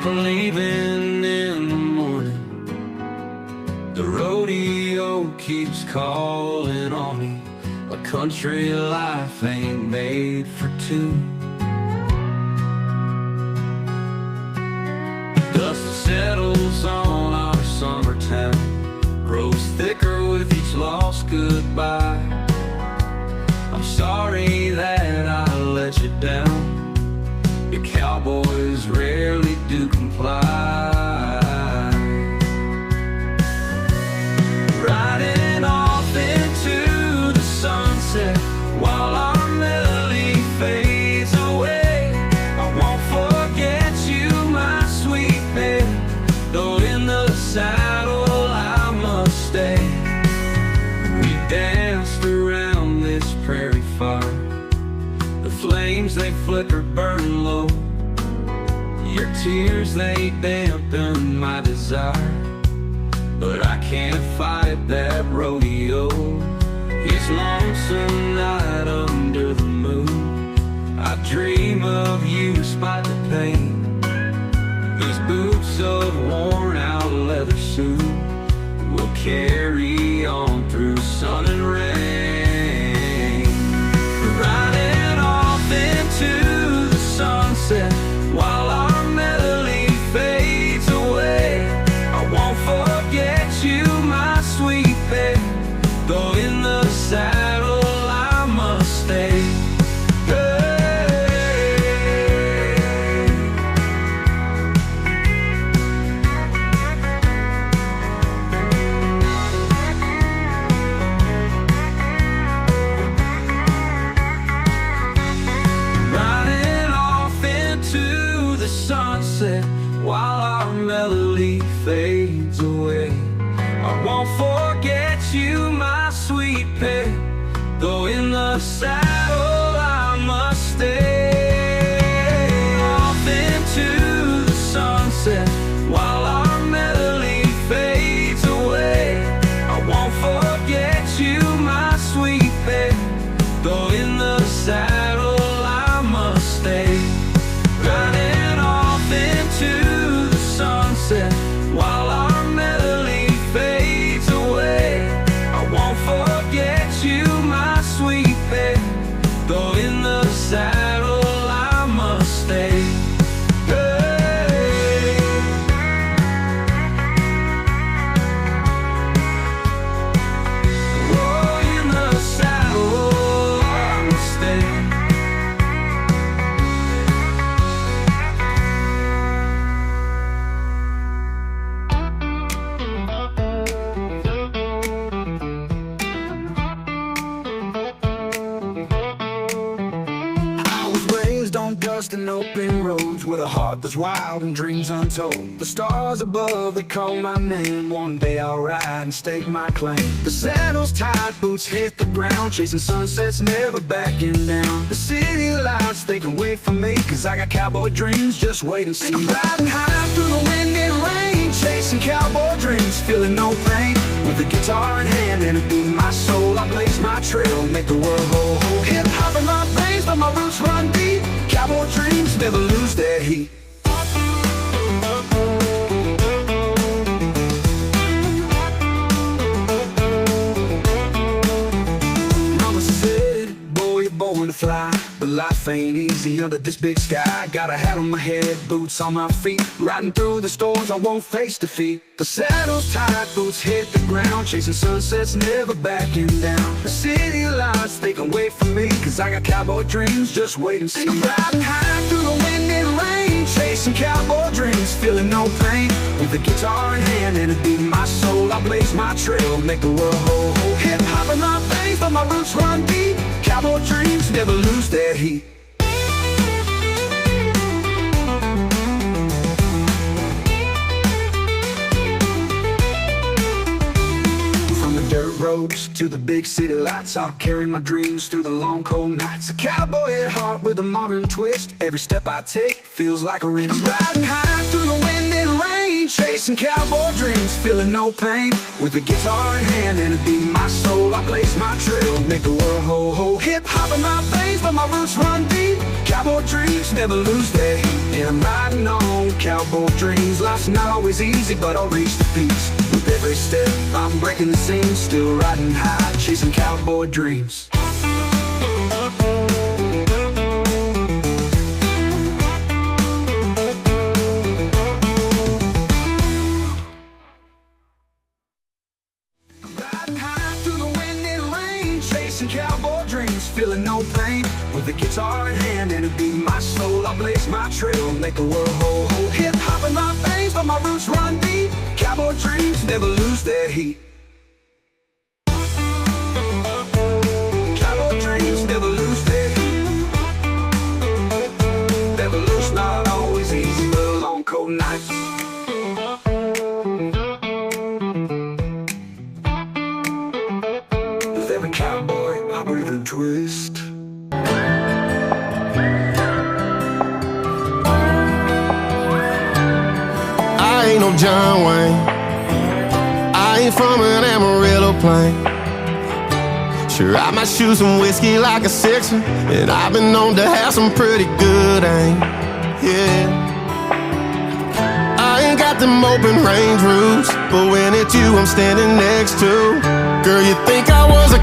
leaving in the morning. The rodeo keeps calling on me. A country life ain't made for two. Dust settles on our summer town, grows thicker with each lost goodbye. I'm sorry that I let you down. Your cowboys rarely do comply. Riding off into the sunset while our melody fades away. I won't forget you, my sweet babe, though in the saddle I must stay. We danced around this prairie fire. The flames, they flicker, burn low. Your tears, they dampen my desire, but I can't fight that rodeo. It's lonesome night under the moon. I dream of you despite the pain. These boots of worn out leather suit will carry on through sun and rain. Riding off into the sunset while our melody fades away. I won't forget you, my sweet babe, though in the saddle I must stay. Riding off into the sunset while our melody fades away. I won't forget you, my sweet babe, though in the saddle I must stay. Off into the sunset while our melody fades away. I won't forget you, my sweet babe, though in the saddle I must stay. Riding off into the sunset while our melody fades away. I won't forget you, my sweet babe, though in the saddle I must stay. Hey. Oh, in the saddle I must stay. On dust and open roads with a heart that's wild and dreams untold. The stars above, they call my name. One day I'll ride and stake my claim. The saddle's tight, boots hit the ground, chasing sunsets, never backing down. The city lights, they can wait for me, cause I got cowboy dreams, just wait and see. I'm riding high through the wind and rain, chasing cowboy dreams, feeling no pain. With a guitar in hand and a beat in my soul, I blaze my trail, make the world whole. Hip hop in my veins, but my roots run deep. Cowboy dreams never lose their heat. Mama said, boy, you're born to fly, but life ain't easy under this big sky. Got a hat on my head, boots on my feet, riding through the storms, I won't face defeat. The saddle's tight, boots hit the ground, chasing sunsets, never backing down. The city lights, they can wait for me, cause I got cowboy dreams, just wait and see. I'm riding high through the wind and rain, chasing cowboy dreams, feeling no pain. With a guitar in hand and a beat in my soul, I blaze my trail, make the world whole. Hip hop in my veins, but my roots run deep. Cowboy dreams never lose their heat. Dirt roads to the big city lights, I'll carry my dreams through the long cold nights. A cowboy at heart with a modern twist, every step I take feels like a ring. I'm riding high through the wind and rain, chasing cowboy dreams, feeling no pain. With a guitar in hand and a beat in my soul, I blaze my trail, make the world whole. Hip hop in my veins, but my roots run deep. Cowboy Cowboy dreams never lose their heat. And I'm riding on cowboy dreams. Life's not always easy, but I'll reach the peaks. With every step, I'm breaking the scene. Still riding high, chasing cowboy dreams. Riding high through the wind and rain, chasing cowboy dreams, feeling no pain. With a guitar in hand and a beat in my soul, I blaze my trail, make the world whole. Hip hop in my veins, but my roots run deep. Cowboy dreams never lose their heat. Cowboy dreams never lose their heat. Never lose, not always easy, but long cold nights. With every cowboy, I breathe a twist. I ain't no John Wayne, I ain't from an Amarillo plain. Sure, I might shoot some whiskey like a sixer, and I've been known to have some pretty good aim. Yeah, I ain't got them open range roofs, but when it's you I'm standing next to, girl, you think I was a